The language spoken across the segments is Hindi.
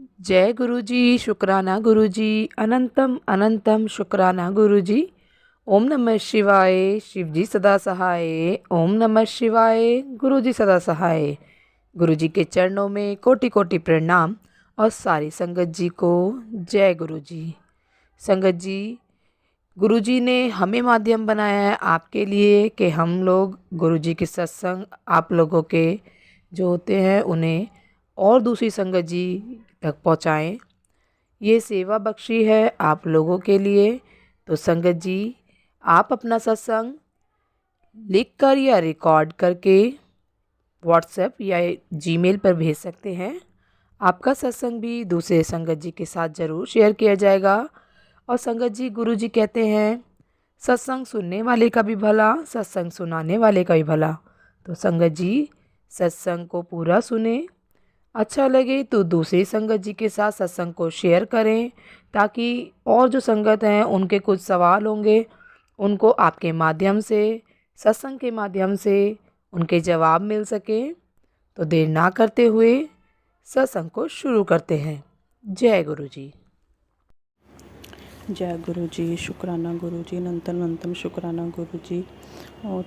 जय गुरु जी, शुक्राना गुरु जी, अनंतम अनंतम शुक्राना गुरु जी। ओम नमः शिवाय, शिव जी सदा सहाय। ओम नमः शिवाय, गुरु जी सदा सहाय। गुरु जी के चरणों में कोटि कोटि प्रणाम और सारी संगत जी को जय गुरु जी। संगत जी, गुरु जी ने हमें माध्यम बनाया है आपके लिए कि हम लोग गुरु जी के सत्संग आप लोगों के जो होते हैं उन्हें और दूसरी संगत जी तक पहुँचाएँ। ये सेवा बख्शी है आप लोगों के लिए। तो संगत जी, आप अपना सत्संग लिख कर या रिकॉर्ड करके व्हाट्सएप या जीमेल पर भेज सकते हैं। आपका सत्संग भी दूसरे संगत जी के साथ ज़रूर शेयर किया जाएगा। और संगत जी, गुरु जी कहते हैं सत्संग सुनने वाले का भी भला, सत्संग सुनाने वाले का भी भला। तो संगत जी, सत्संग को पूरा सुने, अच्छा लगे तो दूसरी संगत जी के साथ सत्संग को शेयर करें, ताकि और जो संगत हैं उनके कुछ सवाल होंगे उनको आपके माध्यम से, सत्संग के माध्यम से उनके जवाब मिल सके। तो देर ना करते हुए सत्संग को शुरू करते हैं। जय गुरु जी। जय गुरु जी, शुक्राना गुरु जी, अनंतम अनंतम शुक्राना गुरु जी।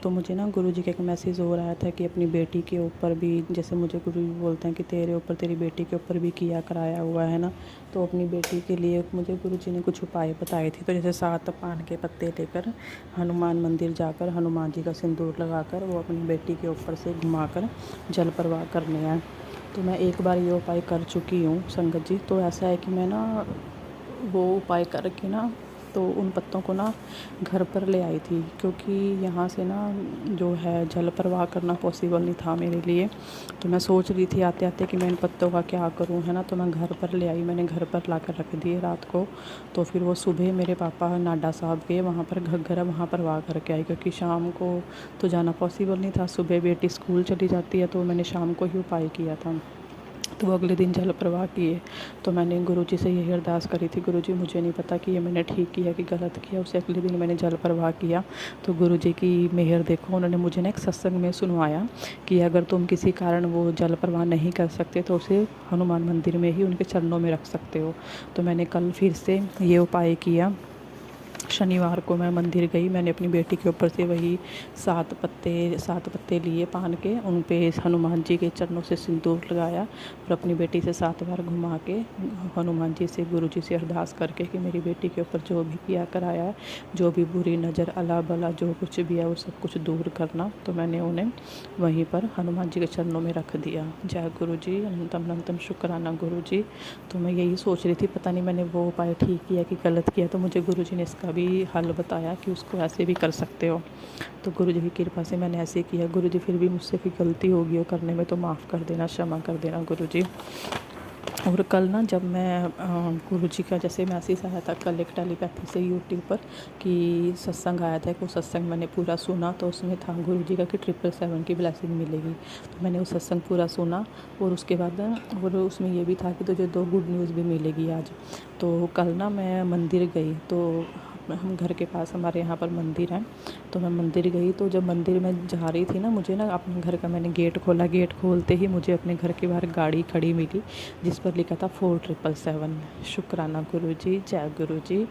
तो मुझे ना गुरु जी का एक मैसेज हो रहा था कि अपनी बेटी के ऊपर भी, जैसे मुझे गुरु जी बोलते हैं कि तेरे ऊपर, तेरी बेटी के ऊपर भी किया कराया हुआ है ना। तो अपनी बेटी के लिए मुझे गुरु जी ने कुछ उपाय बताए थे। तो जैसे 7 पान के पत्ते लेकर हनुमान मंदिर जाकर हनुमान जी का सिंदूर लगाकर वो अपनी बेटी के ऊपर से घुमाकर जल प्रवाह करने हैं। तो मैं एक बार ये उपाय कर चुकी हूँ संगत जी। तो ऐसा है कि मैं ना वो उपाय करके ना तो उन पत्तों को ना घर पर ले आई थी, क्योंकि यहाँ से ना जो है जल प्रवाह करना पॉसिबल नहीं था मेरे लिए। तो मैं सोच रही थी आते आते कि मैं इन पत्तों का क्या करूँ, है ना। तो मैं घर पर ले आई, मैंने घर पर ला कर रख दिए रात को। तो फिर वो सुबह मेरे पापा नाडा साहब गए वहाँ पर, घग्गर वहाँ प्रवाह करके आई, क्योंकि शाम को तो जाना पॉसिबल नहीं था। सुबह बेटी स्कूल चली जाती है, तो मैंने शाम को ही उपाय किया था। तो वो अगले दिन जल प्रवाह किए। तो मैंने गुरुजी से यही अरदास करी थी, गुरुजी मुझे नहीं पता कि ये मैंने ठीक किया कि गलत किया। उसे अगले दिन मैंने जल प्रवाह किया। तो गुरुजी की मेहर देखो, उन्होंने मुझे ना एक सत्संग में सुनवाया कि अगर तुम किसी कारण वो जल प्रवाह नहीं कर सकते तो उसे हनुमान मंदिर में ही उनके चरणों में रख सकते हो। तो मैंने कल फिर से ये उपाय किया। शनिवार को मैं मंदिर गई, मैंने अपनी बेटी के ऊपर से वही 7 पत्ते लिए पान के, उन पे हनुमान जी के चरणों से सिंदूर लगाया और अपनी बेटी से 7 बार घुमा के हनुमान जी से, गुरु जी से अरदास करके कि मेरी बेटी के ऊपर जो भी किया कराया है, जो भी बुरी नज़र अला बला जो कुछ भी है वो सब कुछ दूर करना। तो मैंने उन्हें वहीं पर हनुमान जी के चरणों में रख दिया। जय गुरु जी, अनंतम अनंतम शुक्राना गुरु जी। तो मैं यही सोच रही थी, पता नहीं मैंने वो उपाय ठीक किया कि गलत किया। तो मुझे गुरु जी ने इसका भी हल बताया कि उसको ऐसे भी कर सकते हो। तो गुरु जी की कृपा से मैंने ऐसे किया। गुरु जी फिर भी मुझसे कोई गलती होगी वो करने में तो माफ़ कर देना, क्षमा कर देना गुरु जी। और कल ना जब मैं गुरु जी का जैसे मैसेज आया था कल एक टेलीपैथी से यूट्यूब पर कि सत्संग आया था, वो सत्संग मैंने पूरा सुना। तो उसमें था गुरु जी का कि 777 की ब्लेसिंग मिलेगी। तो मैंने वो सत्संग पूरा सुना और उसके बाद और उसमें ये भी था कि तुझे 2 गुड न्यूज़ भी मिलेगी आज। तो कल ना मैं मंदिर गई, तो हम घर के पास हमारे यहाँ पर मंदिर है। तो मैं मंदिर गई, तो जब मंदिर में जा रही थी ना, मुझे ना अपने घर का मैंने गेट खोला। गेट खोलते ही मुझे अपने घर के बाहर गाड़ी खड़ी मिली जिस पर लिखा था 4777। शुक्राना गुरु जी, जय गुरु जी।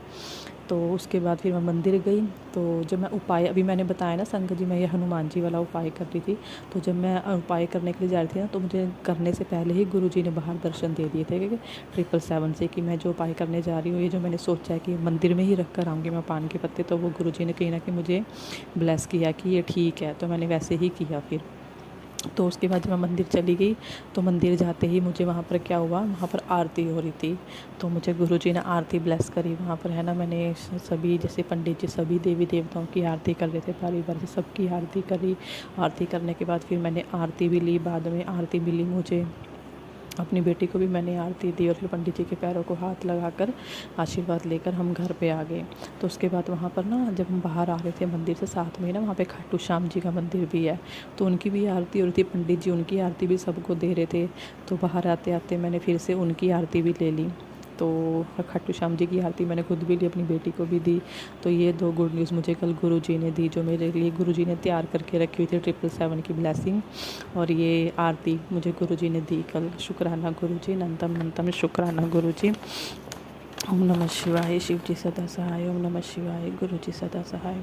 तो उसके बाद फिर मैं मंदिर गई। तो जब मैं उपाय, अभी मैंने बताया ना संगत जी, मैं ये हनुमान जी वाला उपाय कर रही थी। तो जब मैं उपाय करने के लिए जा रही थी ना, तो मुझे करने से पहले ही गुरु जी ने बाहर दर्शन दे दिए थे कि 777 से कि मैं जो उपाय करने जा रही हूँ, ये जो मैंने सोचा है कि मंदिर में ही रख कर आऊँगी मैं पान के पत्ते, तो वो गुरु जी ने कहीं ना कहीं मुझे ब्लेस किया कि ये ठीक है। तो मैंने वैसे ही किया फिर। तो उसके बाद जब मैं मंदिर चली गई, तो मंदिर जाते ही मुझे वहाँ पर क्या हुआ, वहाँ पर आरती हो रही थी। तो मुझे गुरुजी ने आरती ब्लेस करी वहाँ पर, है ना। मैंने सभी जैसे पंडित जी सभी देवी देवताओं की आरती कर रहे थे, बारी बारी से सबकी आरती करी। आरती करने के बाद फिर मैंने आरती भी ली, बाद में आरती मिली मुझे। अपनी बेटी को भी मैंने आरती दी और फिर पंडित जी के पैरों को हाथ लगाकर आशीर्वाद लेकर हम घर पे आ गए। तो उसके बाद वहाँ पर ना जब हम बाहर आ रहे थे मंदिर से, साथ में ना वहाँ पे खाटू श्याम जी का मंदिर भी है, तो उनकी भी आरती हो रही थी। पंडित जी उनकी आरती भी सबको दे रहे थे। तो बाहर आते आते मैंने फिर से उनकी आरती भी ले ली। तो खाटू श्याम जी की आरती मैंने खुद भी ली, अपनी बेटी को भी दी। तो ये 2 गुड न्यूज़ मुझे कल गुरुजी ने दी, जो मेरे लिए गुरुजी ने तैयार करके रखी हुई थी 777 की ब्लेसिंग, और ये आरती मुझे गुरुजी ने दी कल। शुक्राना गुरुजी, अनंतम अनंतम शुक्राना गुरुजी। ओम नमः शिवाय, शिव जी सदा सहाय। ओम नमः शिवाय, गुरु जी सदा सहाय।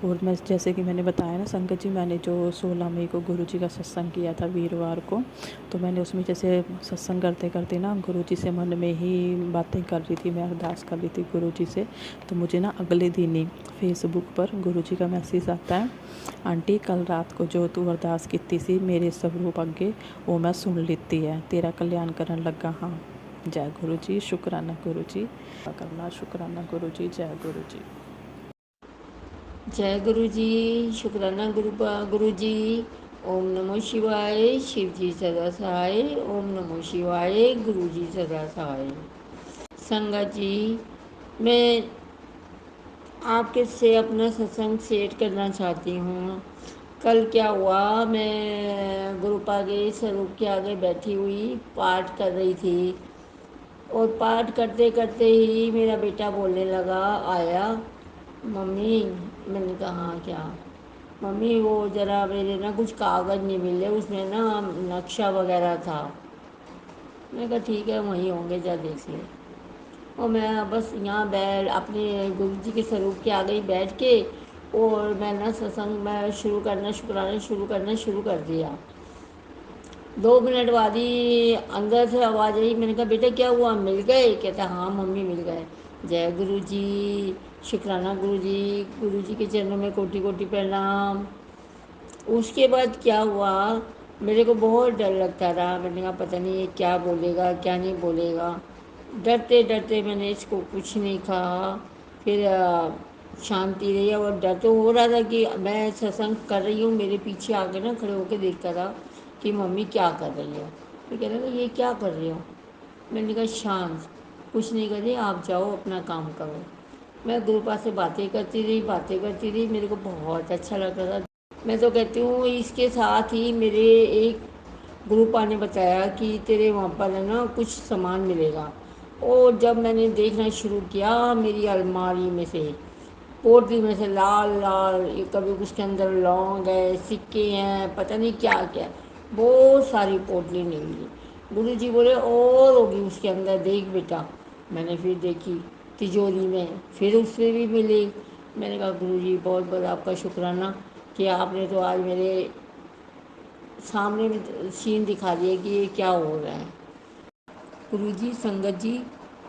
और मैं जैसे कि मैंने बताया ना संगत जी, मैंने जो 16 मई को गुरु जी का सत्संग किया था वीरवार को, तो मैंने उसमें जैसे सत्संग करते करते ना गुरु जी से मन में ही बातें कर रही थी, मैं अरदास कर रही थी गुरु जी से। तो मुझे ना अगले दिन ही फेसबुक पर गुरु जी का मैसेज आता है, आंटी कल रात को जो तू अरदास की सी मेरे स्वरूप अगे, वो मैं सुन लीती है, तेरा कल्याण करन लगा हाँ। जय गुरु जी, शुक्राना गुरु जी करना, शुक्राना गुरु जी, जय गुरु जी। जय गुरु जी, शुक्राना गुरु जी। ओम नमो शिवाय, शिव जी सदा सहाय। ओम नमो शिवाय, गुरु जी सदा सहाय। संगत जी, मैं आपके से अपना सत्संग शेयर करना चाहती हूँ। कल क्या हुआ, मैं गुरुपा के स्वरूप के आगे बैठी हुई पाठ कर रही थी, और पाठ करते करते ही मेरा बेटा बोलने लगा, आया मम्मी। मैंने कहा हाँ क्या? मम्मी वो ज़रा मेरे ना कुछ कागज़ नहीं मिले, उसमें ना नक्शा वगैरह था। मैंने कहा ठीक है वहीं होंगे, जा देख ले। और मैं बस यहाँ बैठ अपने गुरु जी के स्वरूप के आगे ही बैठ के, और मैं ना सत्संग में शुरू करना, शुक्राना शुरू कर दिया। 2 मिनट बाद ही अंदर से आवाज़ आई। मैंने कहा बेटा क्या हुआ, मिल गए? कहता हाँ मम्मी मिल गए। जय गुरु जी, शुक्राना गुरु जी के चरणों में कोटि कोटि प्रणाम। उसके बाद क्या हुआ, मेरे को बहुत डर लगता रहा। मैंने कहा पता नहीं ये क्या बोलेगा क्या नहीं बोलेगा। डरते डरते मैंने इसको कुछ नहीं कहा। फिर शांति रही, और डर तो हो रहा था कि मैं सत्संग कर रही हूँ, मेरे पीछे आके ना खड़े होकर देखता रहा कि मम्मी क्या कर रही है। तो कह रहा था ये क्या कर रही हो? मैंने कहा शांत, कुछ नहीं कर रही, आप जाओ अपना काम करो। मैं गुरुपा से बातें करती रही, मेरे को बहुत अच्छा लग रहा था। मैं तो कहती हूँ इसके साथ ही मेरे एक गुरुपा ने बताया कि तेरे वहाँ पर है ना कुछ सामान मिलेगा। और जब मैंने देखना शुरू किया, मेरी अलमारी में से, पोटली में से लाल लाल, ये कभी उसके अंदर लौंग है, सिक्के हैं, पता नहीं क्या क्या, बहुत सारी पोटली निकली। गुरु जी बोले और होगी उसके अंदर, देख बेटा। मैंने फिर देखी तिजोरी में, फिर उसमें भी मिली। मैंने कहा गुरु जी बहुत बहुत आपका शुक्राना कि आपने तो आज मेरे सामने में सीन दिखा दिया कि ये क्या हो रहा है। गुरुजी, संगत जी,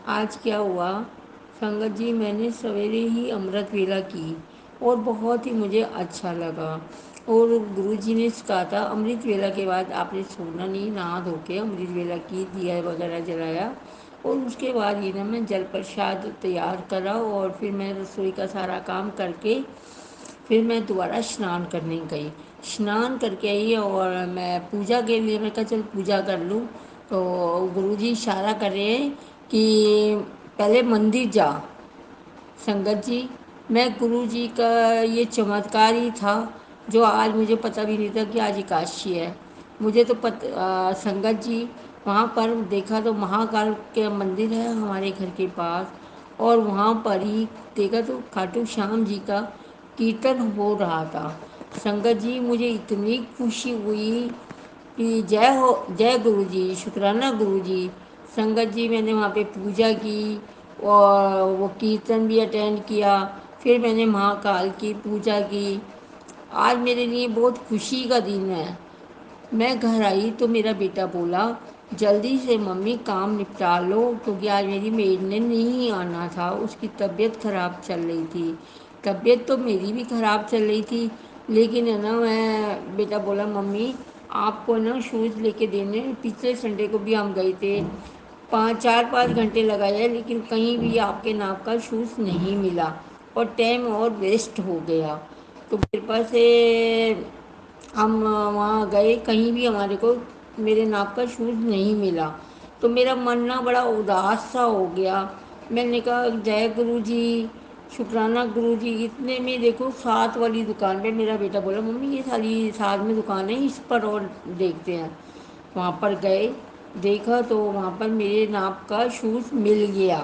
आज क्या हुआ? संगत जी, मैंने सवेरे ही अमृत वेला की और बहुत ही मुझे अच्छा लगा। और गुरुजी ने कहा था अमृत वेला के बाद आपने सोना नहीं, नहा धो के अमृत वेला की, दिया वगैरह जलाया, और उसके बाद ये ना मैं जल प्रसाद तैयार करा, और फिर मैं रसोई का सारा काम करके फिर मैं दोबारा स्नान करने गई। स्नान करके आई और मैं पूजा के लिए, मैं कहा चल पूजा कर लूँ। तो गुरुजी इशारा कर रहे हैं कि पहले मंदिर जा। संगत जी, मैं गुरु जी का ये चमत्कार ही था, जो आज मुझे पता भी नहीं था कि आज एकादशी है। मुझे तो संगत जी, वहाँ पर देखा तो महाकाल के मंदिर है हमारे घर के पास, और वहाँ पर ही देखा तो खाटू श्याम जी का कीर्तन हो रहा था। संगत जी, मुझे इतनी खुशी हुई कि जय हो, जय गुरु जी, शुक्राना गुरु जी। संगत जी, मैंने वहाँ पे पूजा की और वो कीर्तन भी अटेंड किया। फिर मैंने महाकाल की पूजा की। आज मेरे लिए बहुत खुशी का दिन है। मैं घर आई तो मेरा बेटा बोला जल्दी से मम्मी काम निपटा लो, क्योंकि आज मेरी मेड ने नहीं आना था, उसकी तबीयत ख़राब चल रही थी। तबीयत तो मेरी भी ख़राब चल रही थी, लेकिन है ना, मैं बेटा बोला मम्मी आपको ना शूज़ लेके देने, पिछले संडे को भी हम गए थे, 4-5 घंटे लगाए, लेकिन कहीं भी आपके नाप का शूज़ नहीं मिला और टाइम और वेस्ट हो गया। तो कृपा से हम वहाँ गए, कहीं भी हमारे को मेरे नाप का शूज़ नहीं मिला, तो मेरा मन ना बड़ा उदास सा हो गया। मैंने कहा जय गुरु जी, शुक्राना गुरु जी। इतने में देखो साथ वाली दुकान पे मेरा बेटा बोला मम्मी ये सारी साथ में दुकान है, इस पर और देखते हैं। वहाँ पर गए देखा तो वहाँ पर मेरे नाप का शूज़ मिल गया।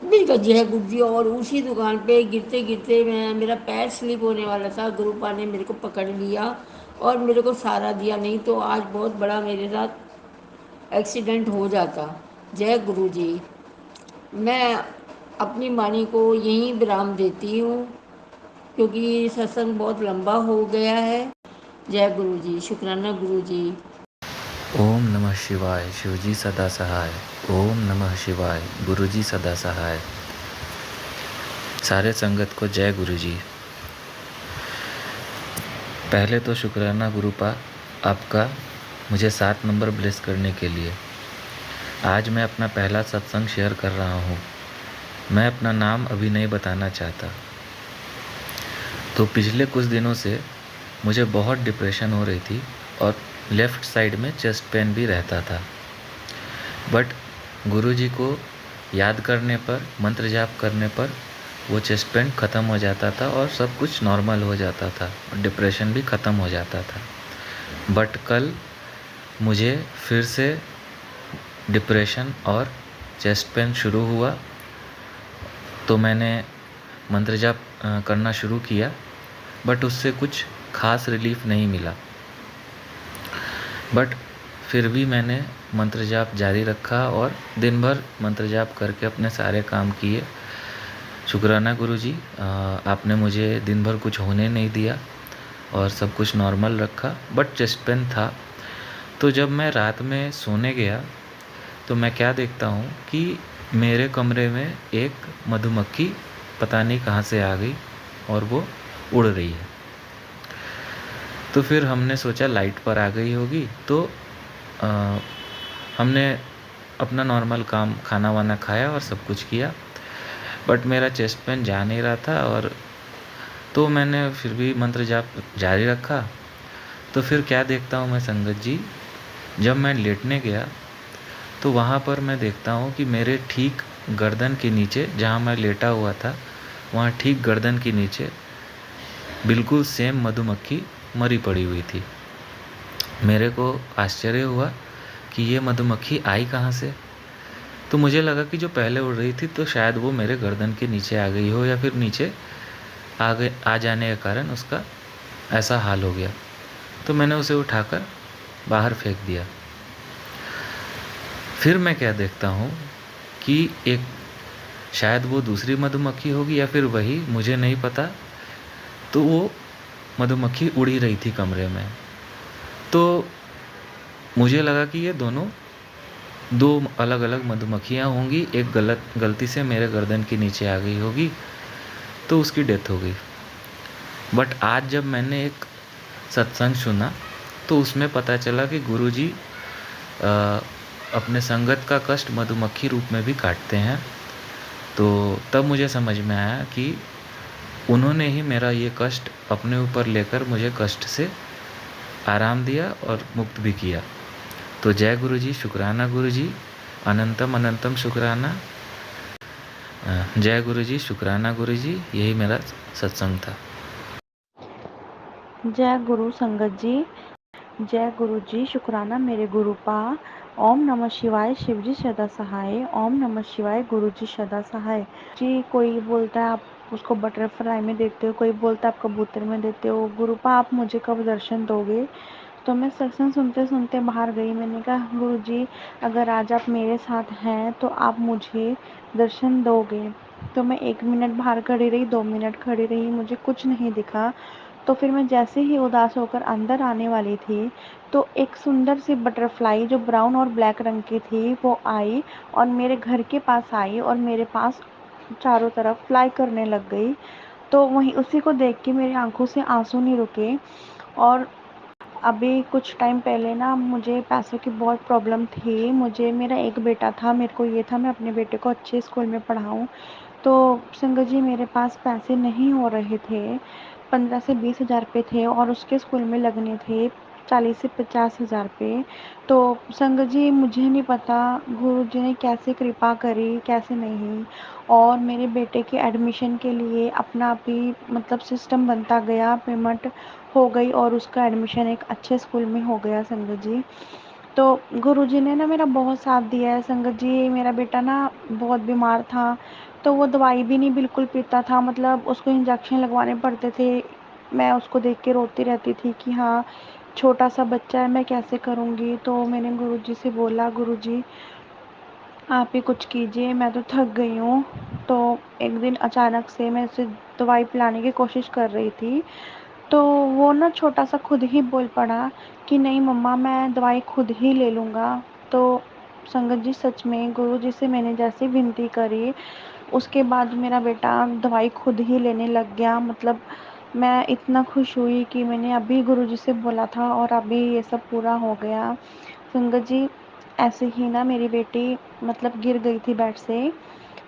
मिल गया जय गुरु जी। और उसी दुकान पे गिरते गिरते मेरा पैर स्लिप होने वाला था, गुरुपा ने मेरे को पकड़ लिया और मेरे को सहारा दिया, नहीं तो आज बहुत बड़ा मेरे साथ एक्सीडेंट हो जाता। जय गुरु जी। मैं अपनी वाणी को यहीं विराम देती हूँ, क्योंकि सत्संग बहुत लंबा हो गया है। जय गुरु जी। शुक्राना गुरु जी। ओम नमः शिवाय शिवजी सदा सहाय। ओम नमः शिवाय गुरुजी सदा सहाय। सारे संगत को जय गुरुजी। पहले तो शुक्राना गुरुपा आपका मुझे 7 नंबर ब्लेस करने के लिए। आज मैं अपना पहला सत्संग शेयर कर रहा हूँ। मैं अपना नाम अभी नहीं बताना चाहता। तो पिछले कुछ दिनों से मुझे बहुत डिप्रेशन हो रही थी और लेफ़्ट साइड में चेस्ट पेन भी रहता था। बट गुरुजी को याद करने पर, मंत्र जाप करने पर वो चेस्ट पेन ख़त्म हो जाता था और सब कुछ नॉर्मल हो जाता था और डिप्रेशन भी ख़त्म हो जाता था। बट कल मुझे फिर से डिप्रेशन और चेस्ट पेन शुरू हुआ, तो मैंने मंत्र जाप करना शुरू किया, बट उससे कुछ ख़ास रिलीफ नहीं मिला। बट फिर भी मैंने मंत्र जाप जारी रखा और दिन भर मंत्र जाप करके अपने सारे काम किए। शुक्राना गुरुजी, आपने मुझे दिन भर कुछ होने नहीं दिया और सब कुछ नॉर्मल रखा, बट चेस्ट पेन था। तो जब मैं रात में सोने गया तो मैं क्या देखता हूँ कि मेरे कमरे में एक मधुमक्खी पता नहीं कहाँ से आ गई और वो उड़ रही है। तो फिर हमने सोचा लाइट पर आ गई होगी, तो हमने अपना नॉर्मल काम, खाना वाना खाया और सब कुछ किया, बट मेरा चेस्ट पेन जा नहीं रहा था। और तो मैंने फिर भी मंत्र जाप जारी रखा। तो फिर क्या देखता हूँ मैं संगत जी, जब मैं लेटने गया तो वहाँ पर मैं देखता हूँ कि मेरे ठीक गर्दन के नीचे, जहाँ मैं लेटा हुआ था, वहाँ ठीक गर्दन के नीचे बिल्कुल सेम मधुमक्खी मरी पड़ी हुई थी। मेरे को आश्चर्य हुआ कि ये मधुमक्खी आई कहाँ से। तो मुझे लगा कि जो पहले उड़ रही थी तो शायद वो मेरे गर्दन के नीचे आ गई हो, या फिर नीचे आ जाने के कारण उसका ऐसा हाल हो गया। तो मैंने उसे उठाकर बाहर फेंक दिया। फिर मैं क्या देखता हूँ कि एक, शायद वो दूसरी मधुमक्खी होगी या फिर वही, मुझे नहीं पता। तो वो मधुमक्खी उड़ ही रही थी कमरे में। तो मुझे लगा कि ये दोनों 2 अलग अलग मधुमक्खियाँ होंगी, एक गलती से मेरे गर्दन के नीचे आ गई होगी, तो उसकी डेथ हो गई। बट आज जब मैंने एक सत्संग सुना तो उसमें पता चला कि गुरुजी अपने संगत का कष्ट मधुमक्खी रूप में भी काटते हैं। तो तब मुझे समझ में आया कि उन्होंने ही मेरा ये कष्ट अपने ऊपर लेकर मुझे कष्ट से आराम दिया और मुक्त भी किया। तो जय गुरुजी, शुक्राना गुरुजी, अनंतम अनंतम शुक्राना। जय गुरुजी, शुक्राना गुरुजी। यही मेरा सत्संग था। जय गुरु संगत जी। जय गुरु जी। शुक्राना मेरे गुरुपा। ओम नमः शिवाय शिवजी सदा सहाय। ओम नमः शिवाय गुरु जी सदा सहाय। जी, कोई बोलता है आप उसको बटरफ्लाई में देते हो, कोई बोलता है आप कबूतर में देते हो। गुरुपा आप मुझे कब दर्शन दोगे? तो मैं सत्संग सुनते सुनते बाहर गई। मैंने कहा गुरु जी, अगर आज आप मेरे साथ हैं तो आप मुझे दर्शन दोगे। तो मैं 1 मिनट बाहर खड़ी रही, 2 मिनट खड़ी रही, मुझे कुछ नहीं दिखा। तो फिर मैं जैसे ही उदास होकर अंदर आने वाली थी तो एक सुंदर सी बटरफ्लाई जो ब्राउन और ब्लैक रंग की थी वो आई और मेरे घर के पास आई और मेरे पास चारों तरफ फ्लाई करने लग गई। तो वहीं उसी को देख के मेरी आंखों से आंसू नहीं रुके। और अभी कुछ टाइम पहले ना मुझे पैसों की बहुत प्रॉब्लम थी। मुझे, मेरा एक बेटा था, मेरे को ये था मैं अपने बेटे को अच्छे स्कूल में पढ़ाऊँ। तो संगत जी मेरे पास पैसे नहीं हो रहे थे। 15 से 20 हज़ार रुपये थे और उसके स्कूल में लगने थे 40 से 50 हज़ार रुपये। तो संगत जी मुझे नहीं पता गुरु जी ने कैसे कृपा करी कैसे नहीं, और मेरे बेटे के एडमिशन के लिए अपना भी मतलब सिस्टम बनता गया, पेमेंट हो गई और उसका एडमिशन एक अच्छे स्कूल में हो गया संगत जी। तो गुरुजी ने ना मेरा बहुत साथ दिया है संगत जी। मेरा बेटा ना बहुत बीमार था, तो वो दवाई भी नहीं बिल्कुल पीता था, मतलब उसको इंजेक्शन लगवाने पड़ते थे। मैं उसको देख के रोती रहती थी कि हाँ, छोटा सा बच्चा है, मैं कैसे करूँगी। तो मैंने गुरुजी से बोला, गुरुजी आप ही कुछ कीजिए, मैं तो थक गई हूँ। तो एक दिन अचानक से मैं उसे दवाई पिलाने की कोशिश कर रही थी, तो वो ना छोटा सा खुद ही बोल पड़ा कि नहीं मम्मा, मैं दवाई खुद ही ले लूँगा। तो संगत जी, सच में गुरुजी से मैंने जैसे विनती करी, उसके बाद मेरा बेटा दवाई खुद ही लेने लग गया। मतलब मैं इतना खुश हुई कि मैंने अभी गुरुजी से बोला था और अभी ये सब पूरा हो गया। संगत जी, ऐसे ही ना मेरी बेटी मतलब गिर गई थी बेड से,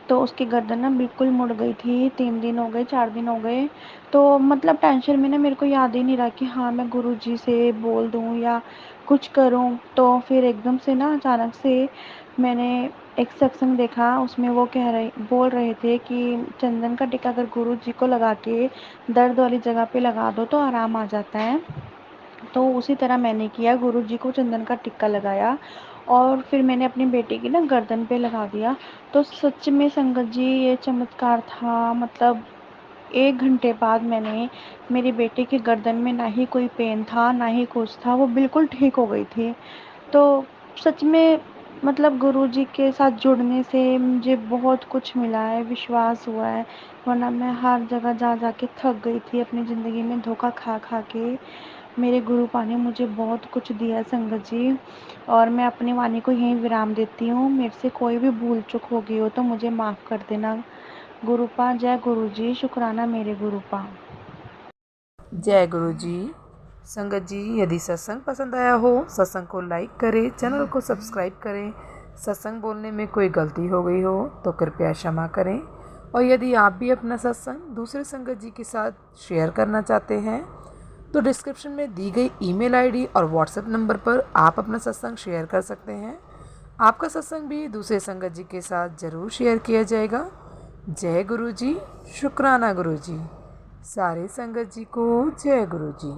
तो उसकी गर्दन ना बिल्कुल मुड़ गई थी। 3 दिन हो गए, 4 दिन हो गए। तो मतलब टेंशन में ना मेरे को याद ही नहीं रहा कि हाँ, मैं गुरुजी से बोल दूँ या कुछ करूँ। तो फिर एकदम से ना अचानक से मैंने एक सत्संग देखा, उसमें वो बोल रहे थे कि चंदन का टीका अगर गुरुजी को लगा के दर्द वाली जगह पे लगा दो तो आराम आ जाता है। तो उसी तरह मैंने किया, गुरुजी को चंदन का टिक्का लगाया और फिर मैंने अपनी बेटी की ना गर्दन पे लगा दिया। तो सच में संगत जी, ये चमत्कार था। मतलब 1 घंटे बाद मैंने मेरी बेटी की गर्दन में ना ही कोई पेन था, ना ही कुछ था, वो बिल्कुल ठीक हो गई थी। तो सच में मतलब गुरुजी के साथ जुड़ने से मुझे बहुत कुछ मिला है, विश्वास हुआ है, वरना मैं हर जगह जा के थक गई थी अपनी ज़िंदगी में धोखा खा के। मेरे गुरुपा ने मुझे बहुत कुछ दिया है संगत जी, और मैं अपनी वाणी को यहीं विराम देती हूँ। मेरे से कोई भी भूल चूक हो गई हो तो मुझे माफ़ कर देना। गुरुपा, जय गुरुजी, शुक्राना मेरे गुरुपा। जय गुरु जी। संगत जी, यदि सत्संग पसंद आया हो, सत्संग को लाइक करें, चैनल को सब्सक्राइब करें। सत्संग बोलने में कोई गलती हो गई हो तो कृपया क्षमा करें। और यदि आप भी अपना सत्संग दूसरे संगत जी के साथ शेयर करना चाहते हैं तो डिस्क्रिप्शन में दी गई ईमेल आईडी और व्हाट्सएप नंबर पर आप अपना सत्संग शेयर कर सकते हैं। आपका सत्संग भी दूसरे संगत जी के साथ ज़रूर शेयर किया जाएगा। जय गुरु जी, शुक्राना गुरु जी। सारे संगत जी को जय गुरु जी।